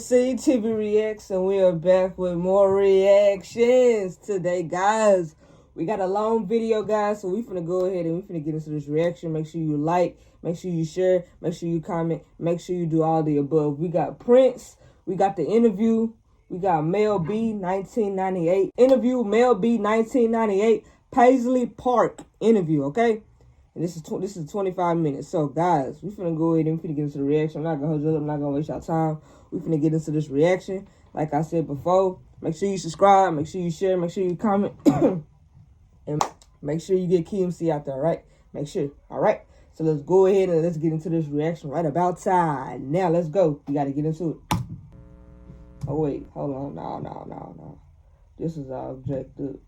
KMC TV Reacts, and we are back with more reactions today, guys. We got a long video, guys, so we finna go ahead and we finna get into this reaction. Make sure you like, make sure you share, make sure you comment, make sure you do all the above. We got Prince, we got the interview, we got MEL B 1998 interview, MEL B 1998 Paisley Park interview, okay? And this is 25 minutes. So, guys, we finna go ahead and we finna get into the reaction. I'm not gonna hold you up. I'm not gonna waste your time. We finna get into this reaction. Like I said before, make sure you subscribe, make sure you share, make sure you comment, and make sure you get Keymctiks out there, all right? Make sure, all right? So let's go ahead and let's get into this reaction right about time. Now, let's go. We gotta get into it. Oh, wait. Hold on. No. This is our objective.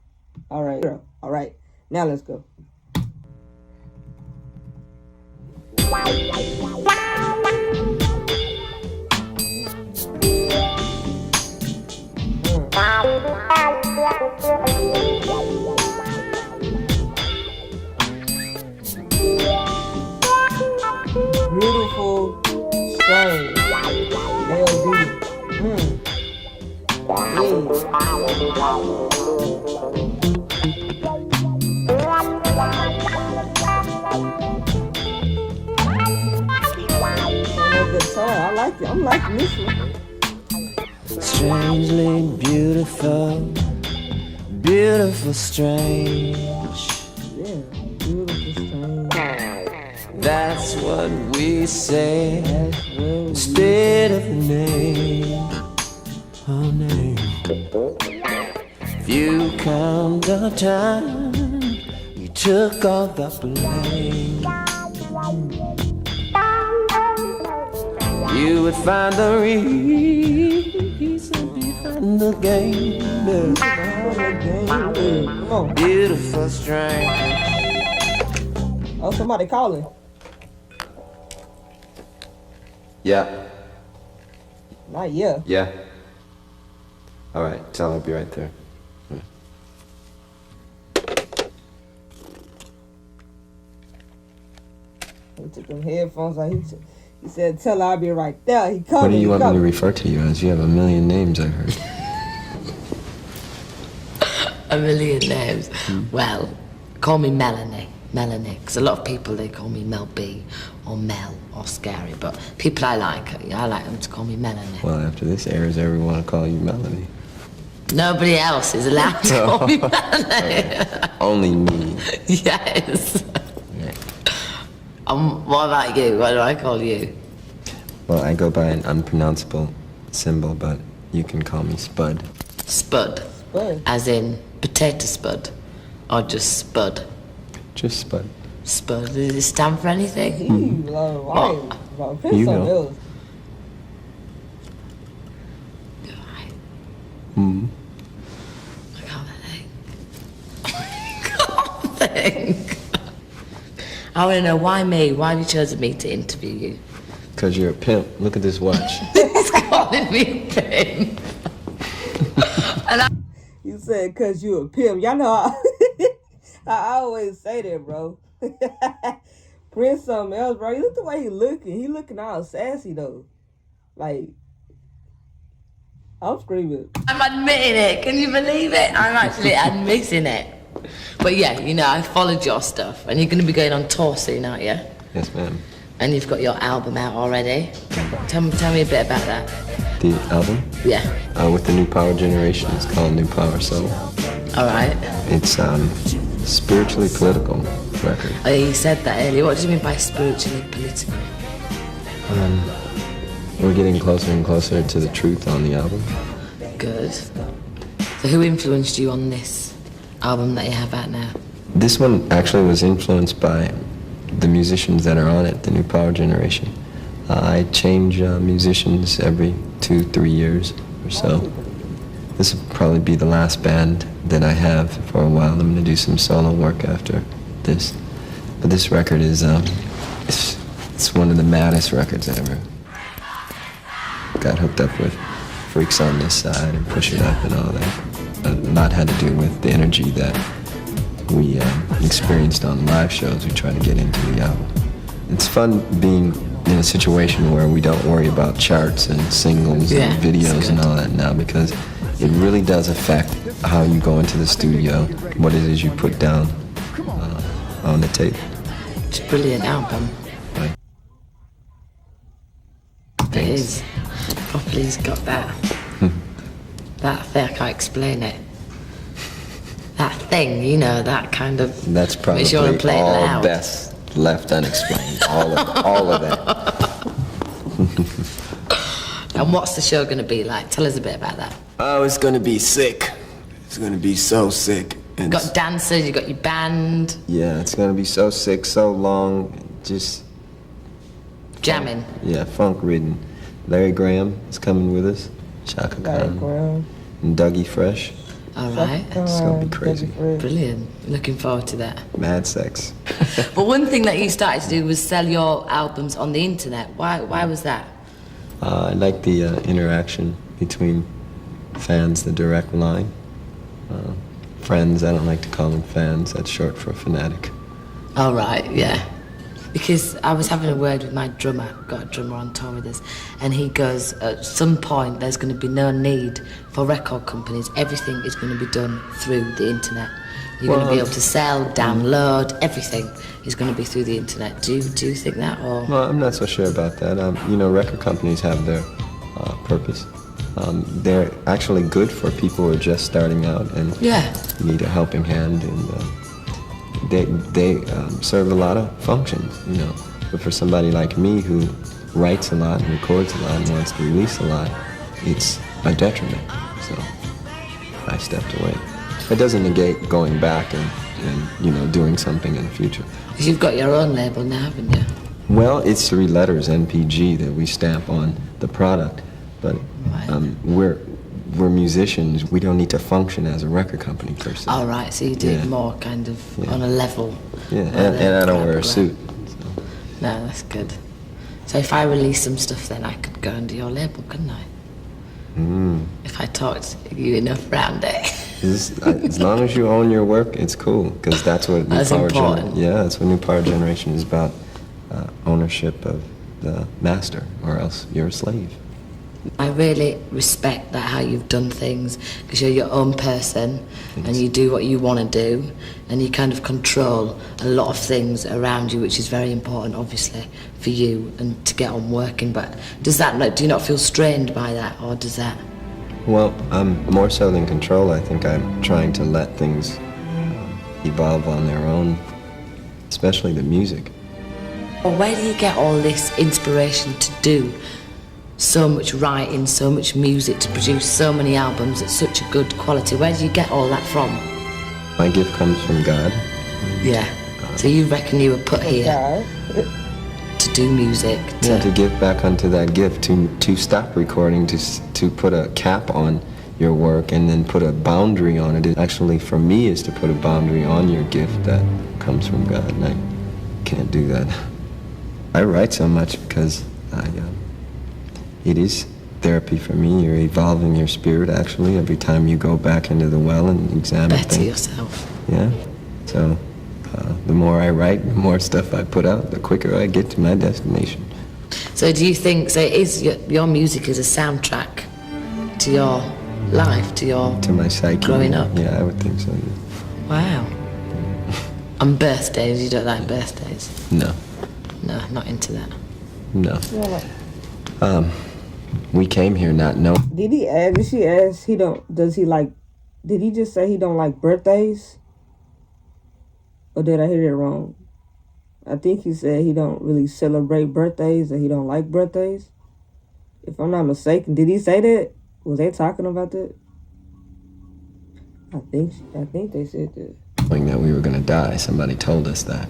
All right. All right. Now, let's go. Beautiful, strange, MEL B. I like it. I'm liking this one. Strangely beautiful, beautiful, strange. Yeah, beautiful, strange. That's what we say. Instead of name, oh name. If you count the time, you took all the blame. You would find the reason behind the game. Beautiful, strange. Oh, somebody calling. Yeah. Not yeah. Yeah. All right. Tell her I'll be right there. He took them headphones out. He said, "Tell her I'll be right there." He coming. What do you want me to refer to you as? You have a million names, I heard. A million names. Well, call me Melanie. Because a lot of people, they call me Mel B or Mel or Scary, but people I like them to call me Melanie. Well, after this airs, everyone will call you Melanie. Nobody else is allowed to call me Melanie. Only me. Yes. What about you? What do I call you? Well, I go by an unpronounceable symbol, but you can call me Spud. Spud? Spud. As in potato spud? Or just Spud? Just Spud. Spud. Does it stand for anything? You know. I can't think. I want to know, why me? Why have you chosen me to interview you? Because you're a pimp. Look at this watch. He's calling me a pimp. You said because you a pimp. Y'all know I always say that, bro. Prince something else, bro. You look the way he looking. He looking all sassy, though. Like, I'm screaming. I'm admitting it. Can you believe it? I'm actually admitting it. But yeah, you know, I followed your stuff, and you're going to be going on tour soon, aren't you? Yes, ma'am. And you've got your album out already. Tell me a bit about that. The album? Yeah. With the new power generation. It's called New Power Soul. All right. It's spiritually political record. Oh, you said that earlier. What do you mean by spiritually political? We're getting closer and closer to the truth on the album. Good. So who influenced you on this album that you have out now? This one actually was influenced by the musicians that are on it, the new power generation. I change musicians every 2-3 years or so. This will probably be the last band that I have for a while. I'm going to do some solo work after this. But this record is, it's one of the maddest records I ever got hooked up with. Freaks on this side and Push It Up and all that. A lot had to do with the energy that we experienced on live shows. We try to get into the album. It's fun being in a situation where we don't worry about charts and singles Yeah, and videos that's and good. all that now, because it really does affect how you go into the studio, what it is you put down on the tape. It's a brilliant album. Right. It is. Properly, he's got that. That thing, I can't explain it. That thing, you know, that kind of. That's probably makes you want to play it all loud. best left unexplained. all of that. And what's the show going to be like? Tell us a bit about that. Oh, it's gonna be sick. It's gonna be so sick. You've got dancers, you've got your band, Yeah, it's gonna be so sick, so long, just jamming. yeah, funk ridden. Larry Graham is coming with us. Shaka Khan Background. and Dougie Fresh. All right. It's gonna be crazy. Brilliant. Looking forward to that. Mad sex. But one thing that you started to do was sell your albums on the internet. Why was that? I like the interaction between fans, the direct line. Friends, I don't like to call them fans. That's short for fanatic. All right, yeah. Because I was having a word with my drummer, got a drummer on tour with us, and he goes, at some point there's going to be no need for record companies. Everything is going to be done through the internet. You're going to be able to sell, download, everything is going to be through the internet. Do you think that, or? Well, I'm not so sure about that. You know, record companies have their purpose. They're actually good for people who are just starting out and Yeah. need a helping hand, and they serve a lot of functions, you know. But for somebody like me who writes a lot and records a lot and wants to release a lot, it's a detriment. So I stepped away. It doesn't negate going back and you know, doing something in the future. Because you've got your own label now, haven't you? Well, it's 3 letters, NPG, that we stamp on the product. But we're musicians. We don't need to function as a record company per se. All right, so you do it Yeah. more kind of on a level. Yeah, rather and I don't than wear a grab suit. No, that's good. So if I release some stuff, then I could go under your label, couldn't I? If I talked you enough around it. As long as you own your work, it's cool, because that's what New That's Power important. Yeah, that's what New Power Generation is about. Ownership of the master, or else you're a slave. I really respect that, how you've done things, because you're your own person and you do what you want to do, and you kind of control a lot of things around you, which is very important, obviously, for you and to get on working. But does that, like, do you not feel strained by that, or does that? Well, more so than control, I think I'm trying to let things evolve on their own, especially the music. Or where do you get all this inspiration to do so much writing, so much music, to produce so many albums at such a good quality? Where do you get all that from? My gift comes from God. Yeah. So you reckon you were put here God. to do music? Yeah, to give back unto that gift, to stop recording, to put a cap on your work and then put a boundary on it. It actually, for me, is to put a boundary on your gift that comes from God, and I can't do that. I write so much because it is therapy for me. You're evolving your spirit, actually, every time you go back into the well and examine Better things. yourself. Yeah. So the more I write, the more stuff I put out, the quicker I get to my destination. So do you think, so it is your music is a soundtrack to your life, To my psyche. growing up? Yeah, I would think so. Yeah. Wow. On birthdays, you don't like birthdays? No. No, not into that. No. Yeah. We came here not knowing. Did he ask? Did she ask? Did he just say he don't like birthdays? Or did I hear it wrong? I think he said he don't really celebrate birthdays, or he don't like birthdays. If I'm not mistaken, did he say that? Was they talking about that? I think they said that. Knowing that we were going to die. Somebody told us that.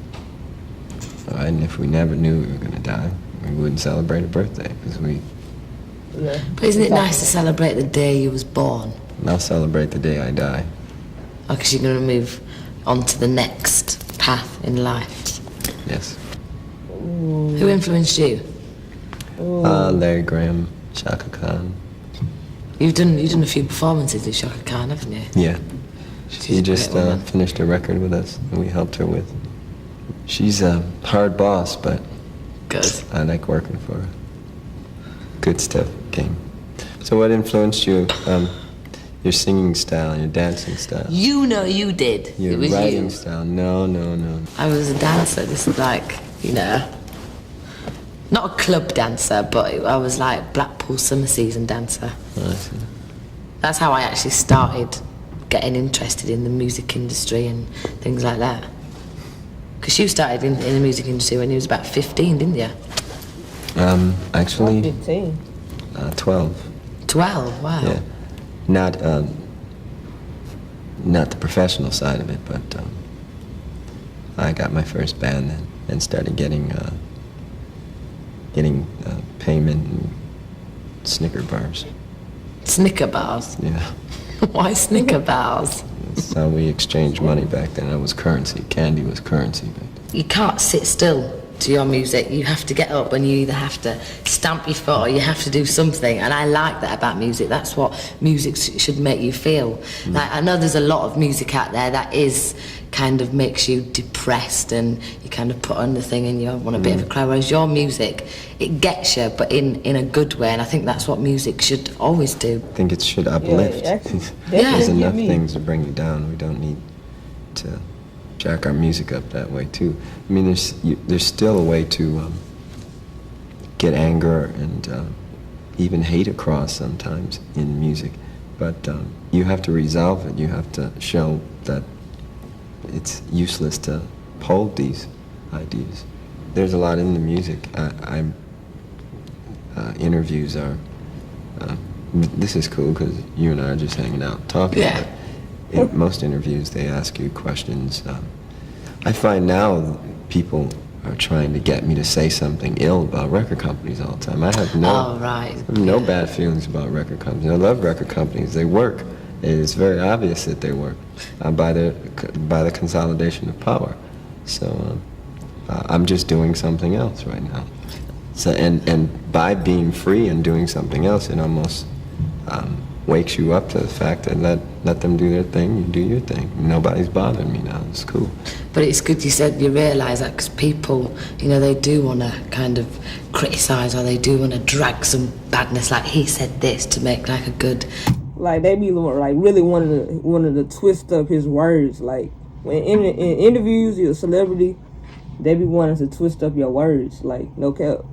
All right, and if we never knew we were going to die, we wouldn't celebrate a birthday, because Yeah. But isn't it nice to celebrate the day you was born? I'll celebrate the day I die. Because you're going to move on to the next path in life. Yes. Who influenced you? Larry Graham, Shaka Khan. You've done a few performances with Shaka Khan, haven't you? Yeah. She's She a just great woman. finished a record with us, and we helped her with. She's a hard boss, but Good. I like working for good stuff. Game. So what influenced you? Your singing style, your dancing style. You know you did. Your it was writing you. style. No. I was a dancer, just like, you know, not a club dancer, but I was like Blackpool summer season dancer. I see. That's how I actually started getting interested in the music industry and things like that. Because you started in the music industry when you was about 15, didn't you? Actually, 15. 12. 12, wow. Yeah. Not the professional side of it, but I got my first band then and started getting payment and Snicker bars. Snicker bars? Yeah. Why Snicker bars? That's how we exchanged money back then. It was currency. Candy was currency back then. You can't sit still to your music. You have to get up and you either have to stamp your foot or you have to do something. And I like that about music. That's what music should make you feel. Like, I know there's a lot of music out there that is kind of makes you depressed and you kind of put on the thing and you want a bit of a cry. Whereas your music, it gets you, but in a good way. And I think that's what music should always do. I think it should uplift. There's enough things to bring you down. We don't need to jack our music up that way too. I mean, there's still a way to get anger and even hate across sometimes in music, but you have to resolve it. You have to show that it's useless to hold these ideas. There's a lot in the music. Interviews are. This is cool because you and I are just hanging out talking. Yeah. In most interviews, they ask you questions. I find now people are trying to get me to say something ill about record companies all the time. I have no bad feelings about record companies. I love record companies. They work. It's very obvious that they work by the consolidation of power. So I'm just doing something else right now. So and by being free and doing something else, it almost wakes you up to the fact that let them do their thing, you do your thing. Nobody's bothering me now. It's cool. But it's good you said you realise that, because people, you know, they do want to kind of criticise or they do want to drag some badness, like he said this, to make like a good. Like they be like really wanting to twist up his words. Like when in interviews, you're a celebrity, they be wanting to twist up your words. Like no cap,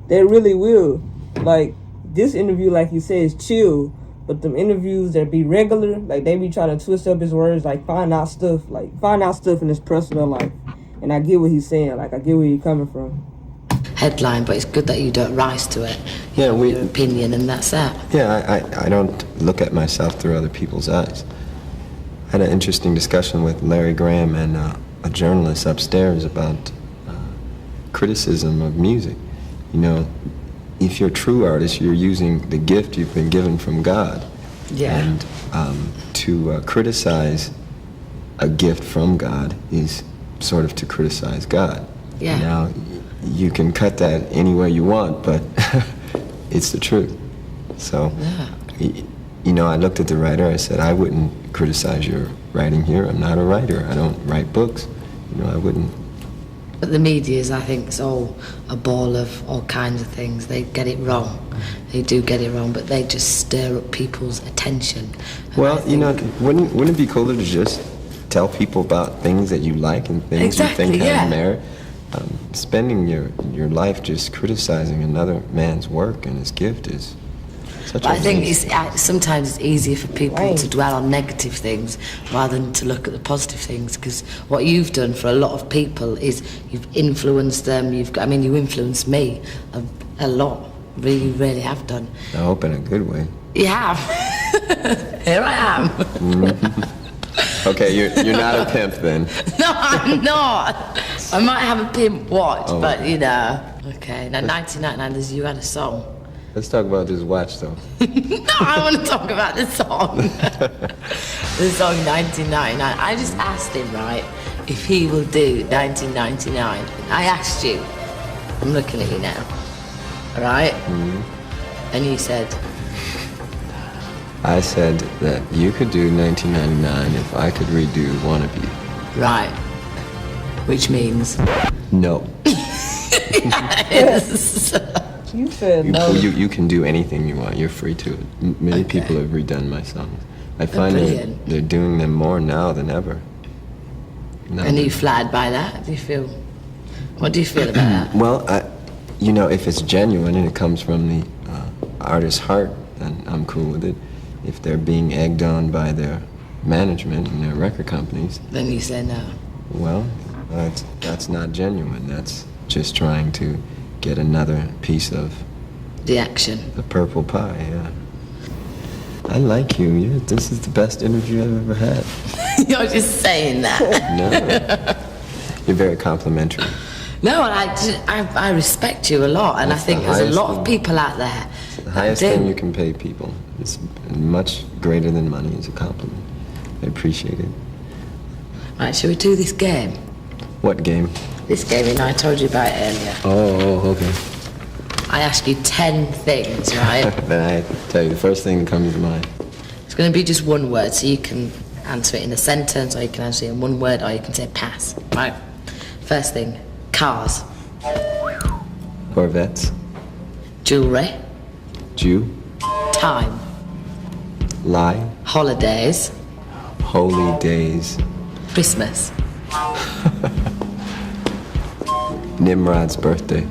they really will. Like this interview, like you said, is chill. But them interviews that be regular, like they be trying to twist up his words, like find out stuff in his personal life. And I get what he's saying, like I get where you're coming from. Headline, but it's good that you don't rise to it. Yeah, your opinion, and that's that. Yeah, I don't look at myself through other people's eyes. I had an interesting discussion with Larry Graham and a journalist upstairs about criticism of music. You know, if you're a true artist, you're using the gift you've been given from God. Yeah. And to criticize a gift from God is sort of to criticize God. Yeah. Now, you can cut that any way you want, but it's the truth. So, you know, I looked at the writer, I said, I wouldn't criticize your writing here. I'm not a writer. I don't write books. You know, I wouldn't. But the media's, I think, is all a ball of all kinds of things. They get it wrong. They do get it wrong, but they just stir up people's attention. And well, you know, wouldn't it be cooler to just tell people about things that you like and things you think have merit? Spending your life just criticizing another man's work and his gift is such a waste. I think sometimes it's easier for people to dwell on negative things rather than to look at the positive things, because what you've done for a lot of people is you've influenced them. You influenced me a lot. You really have done. I hope in a good way. You have. Here I am. Mm-hmm. Okay, you're not a pimp then. No, I'm not. I might have a pimp watch, but you know. Okay, now 1999, you had a song. Let's talk about this watch, though. No, I want to talk about the song. The song 1999. I just asked him, right, if he will do 1999. I asked you. I'm looking at you now. All right? Mm-hmm. And you said? I said that you could do 1999 if I could redo Wannabe. Right. Which means No. yes. You said You, no. you can do anything you want. You're free to it. Many Okay. people have redone my songs. I find that brilliant. they're doing them more now than ever. No. And are you flattered by that? Do you feel? What do you feel about that? Well, if it's genuine and it comes from the artist's heart, then I'm cool with it. If they're being egged on by their management and their record companies, Then you say no. well, that's not genuine. That's just trying to get another piece of The action. the purple pie, yeah. I like you. This is the best interview I've ever had. You're just saying that. No. You're very complimentary. No, I respect you a lot, and That's I think the there's a highest lot of thing. people out there. The highest thing you can pay people. It's much greater than money. It's a compliment. I appreciate it. Right, shall we do this game? What game? This game, you know, I told you about it earlier. Oh, okay. I ask you 10 things, right? Then I tell you the first thing that comes to mind. It's going to be just one word, so you can answer it in a sentence, or you can answer it in one word, or you can say pass, right? First thing, cars, Corvettes. jewellery, Jew. time, Lie. holidays, Holy days. Christmas, Nimrod's birthday.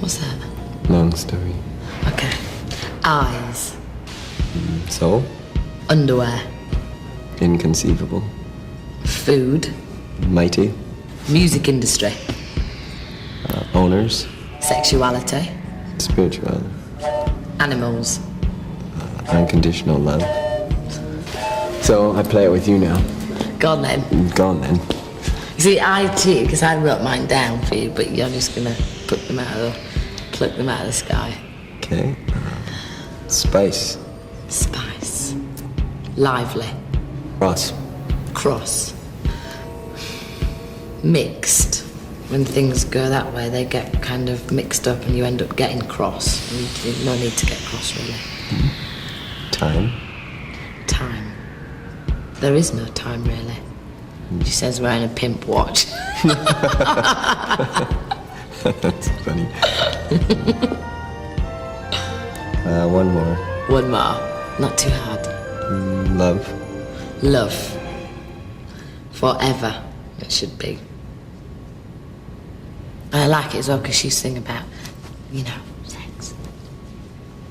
what's that? Long story. Okay. Eyes, Soul. underwear, Inconceivable. food, Mighty. music industry, Owners. sexuality, Spirituality. animals. Unconditional love. So I play it with you now. Go on then. Go on then. You see, I cheated because I wrote mine down for you, but you're just gonna pluck them out of the sky. Okay. Spice. Spice, lively, Cross. cross, mixed. When things go that way, they get kind of mixed up, and you end up getting cross. No need to get cross, really. Time. Time. There is no time, really. She says wearing a pimp watch. That's funny. One more. One more. Not too hard. Love. Love. Forever, it should be. And I like it as well because she sing about, sex.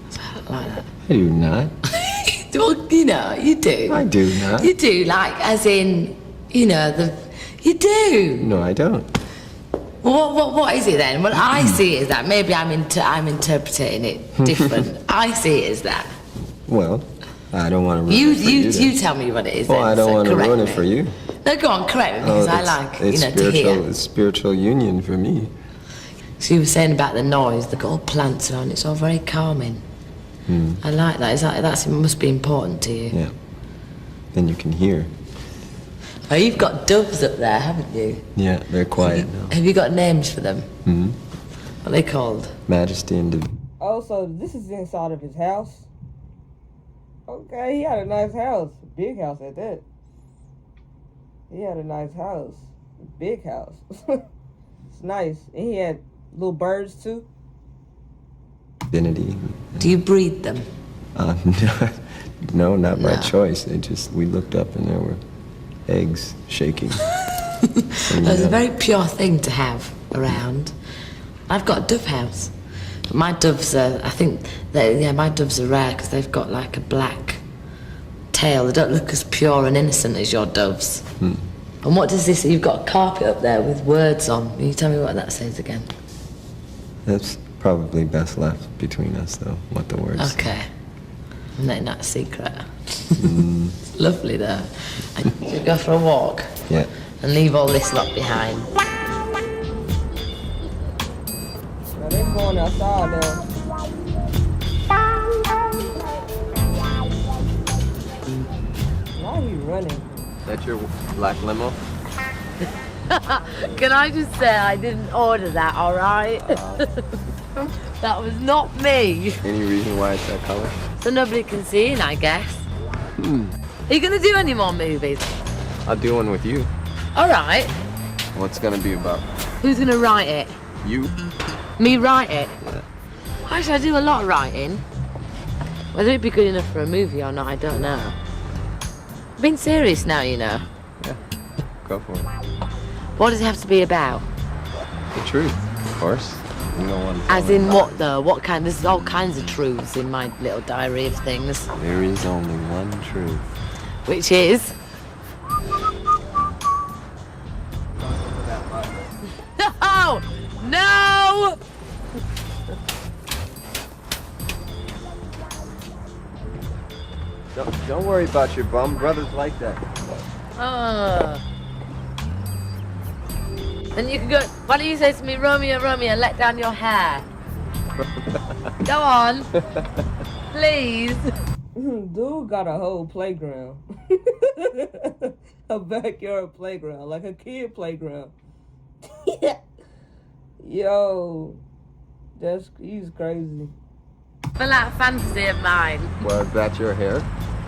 So I like that. I do not. Well, you do. I do not. You do, like, as in, you do. No, I don't. What is it then? Well, I see it as that. Maybe I'm interpreting it different. I see it as that. Well, I don't want to ruin You it for you. then. you tell me what it is. Well, then, I don't so want to correct ruin it me. for you. No, go on, correct me because I like, it's to spiritual. hear. It's spiritual union for me. So you were saying about the noise, the all plants around. It's all very calming. I like that. That must be important to you. Yeah. Then you can hear. Oh, you've got doves up there, haven't you? Yeah, they're quiet now. Have you got names for them? Hmm. What are they called? Majesty and div- Oh, so this is inside of his house? Okay, he had a nice house. Big house at that. He had a nice house. Big house. It's nice. And he had little birds too. divinity. Do you breed them? No, not by No. choice. We looked up and there were eggs shaking. So, It's a very pure thing to have around. I've got a dove house. But my doves are, my doves are rare because they've got like a black tail. They don't look as pure and innocent as your doves. And what does this, you've got a carpet up there with words on. Can you tell me what that says again? That's probably best left between us, though, what the words. Okay. I'm letting that a secret. It's lovely though. I should go for a walk Yeah. and leave all this lot behind. Now they're going outside now. Why are we running? That's your black limo? Can I just say I didn't order that, alright? That was not me. Any reason why it's that color? So nobody can see in, I guess. Are you gonna do any more movies? I'll do one with you. All right. What's gonna be about? Who's gonna write it? You? Me write it? Yeah. Actually, I do a lot of writing. Whether it'd be good enough for a movie or not, I don't know. I'm being serious now, you know. Yeah. Go for it. What does it have to be about? The truth, of course. You don't want to As in what though? What kind? There's all kinds of truths in my little diary of things. There is only one truth. Which is? No! No! Don't worry about your bum. Brothers like that. Then you can go. Why don't you say to me, Romeo, Romeo, let down your hair? Go on. Please. Dude got a whole playground. A backyard playground, like a kid playground. Yo, he's crazy. For that fantasy of mine. Well, is that your hair?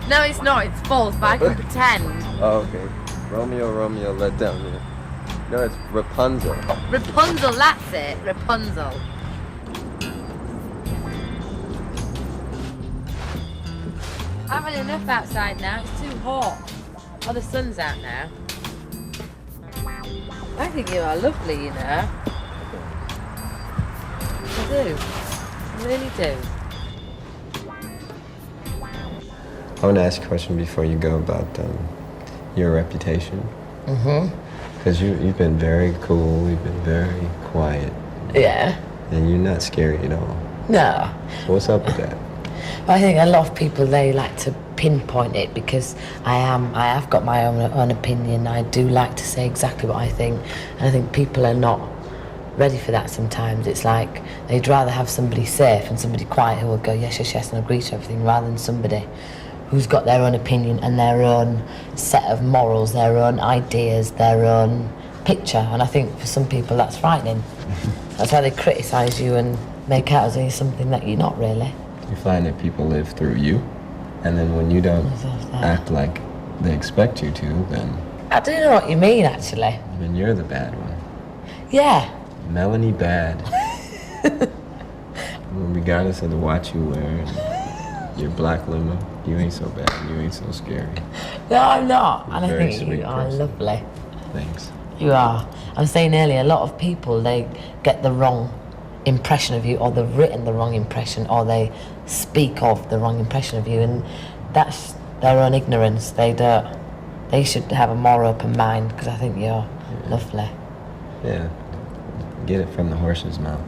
No, it's not. It's false, but I can pretend. Oh, okay. Romeo, Romeo, let down your... No, it's Rapunzel. Rapunzel, that's it. Rapunzel. I've had enough outside now. It's too hot. Oh, the sun's out now. I think you are lovely, you know. I do. I really do. I want to ask a question before you go about your reputation. Mm-hmm. Because you've been very cool, you've been very quiet, Yeah. and you're not scary at all. No. So what's up with that? I think a lot of people, they like to pinpoint it because I have got my own opinion. I do like to say exactly what I think. And I think people are not ready for that sometimes. It's like they'd rather have somebody safe and somebody quiet who will go yes, yes, yes and agree to everything rather than somebody who's got their own opinion and their own set of morals, their own ideas, their own picture. And I think for some people that's frightening. That's why they criticise you and make out as though you're something that you're not really. You find that people live through you, and then when you don't act like they expect you to, then... I don't know what you mean, actually. Then you're the bad one. Yeah. Melanie bad. Regardless of the watch you wear and your black limo, you ain't so bad, you ain't so scary. No, I'm not. And I Very think sweet you are person. lovely. Thanks. You are. I was saying earlier, a lot of people, they get the wrong impression of you, or they've written the wrong impression, or they speak of the wrong impression of you, and that's their own ignorance. They should have a more open mind, because I think you're lovely. Yeah. Get it from the horse's mouth.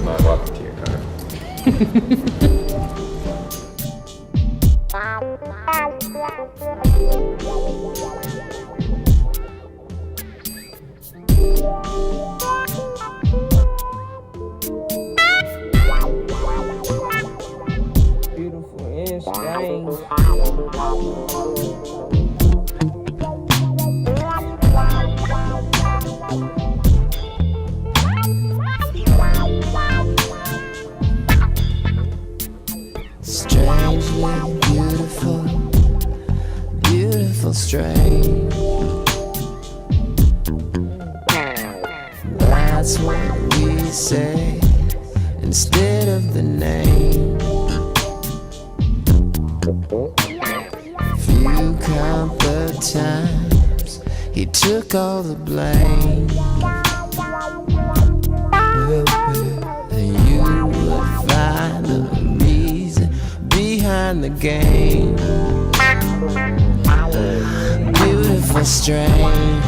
Might walk to your car. Beautiful and strange. Strangely beautiful, beautiful, strange. That's what we say instead of the name. Few couple times he took all the blame. And you would find the reason behind the game. Beautiful, strange.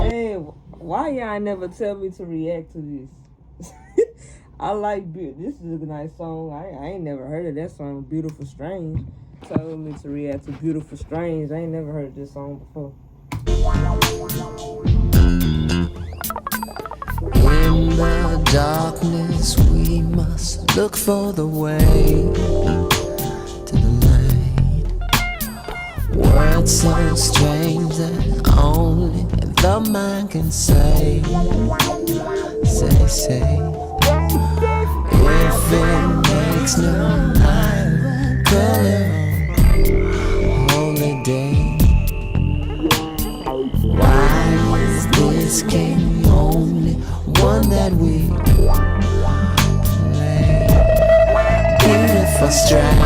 Hey, why y'all never tell me to react to this? I like this is a nice song. I ain't never heard of that song, Beautiful Strange. Told me to react to Beautiful Strange. I ain't never heard this song before. In the darkness we must look for the way to the light. Words so strange that only the mind can say. Say if it makes no mind color holy day. Why is this game only one that we play? Beautiful strange.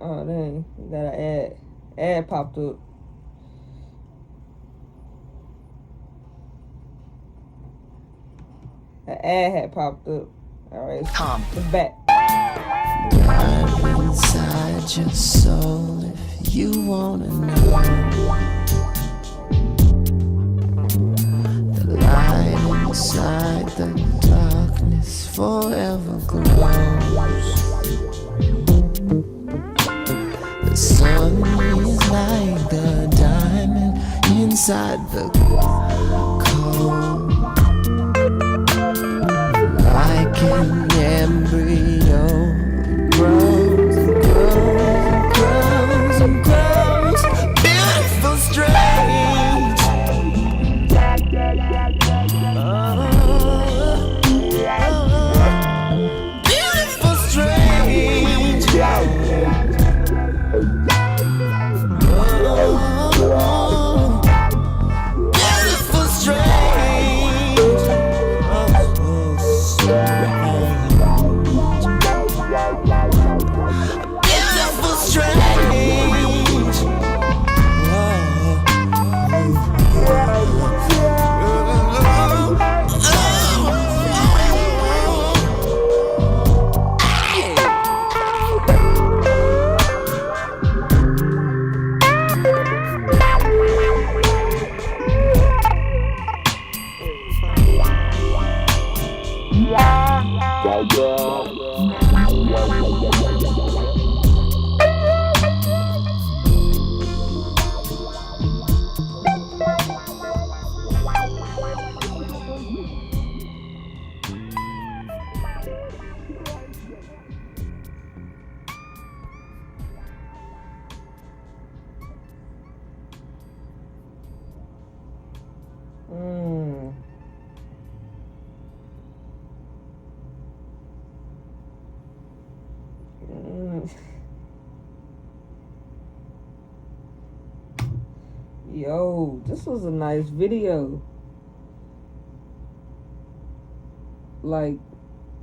Oh dang, we got an ad popped up. An ad had popped up. Alright, it's back. Dive inside your soul if you wanna know. The light inside the darkness forever glows. The sun is like the diamond inside the cold. Like an embryo, it grows and grows and grows and grows. Beautiful strange. Beautiful strange. Beautiful strange. Beautiful strange. Yo, this was a nice video. Like,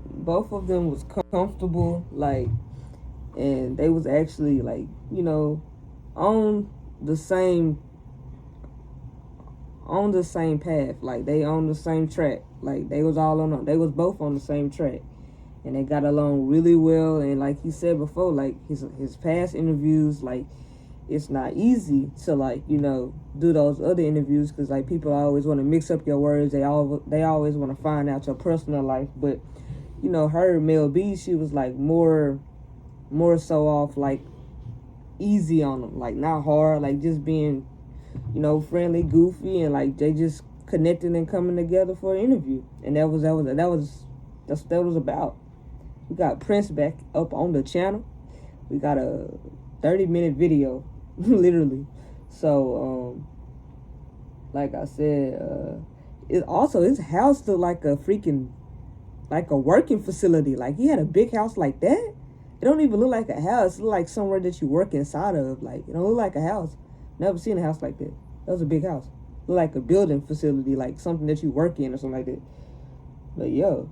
both of them was comfortable, like, and they was actually, like, you know, on the same path. Like, they on the same track. Like, they was both on the same track, and they got along really well. And like he said before, like, his past interviews, like, it's not easy to, like, you know, do those other interviews, because, like, people always want to mix up your words. They always want to find out your personal life. But, you know, her, Mel B, she was, like, more so off, like, easy on them, like, not hard, like, just being, you know, friendly, goofy, and, like, they just connecting and coming together for an interview. And that's what was about. We got Prince back up on the channel. We got a 30-minute video. Literally. So like I said, his house looked like a working facility. Like, he had a big house like that. It don't even look like a house. It look like somewhere that you work inside of. Like, it don't look like a house. Never seen a house like that. That was a big house. like a building facility, like something that you work in or something like that. But yo,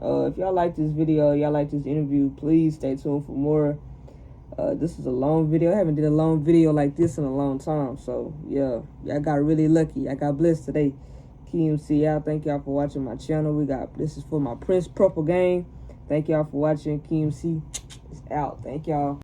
if y'all like this video, y'all like this interview, please stay tuned for more. This is a long video. I haven't did a long video like this in a long time. So yeah, y'all got really lucky. I got blessed today. KeymC out. Thank y'all for watching my channel. This is for my Prince Purple gang. Thank y'all for watching. KeymC is out. Thank y'all.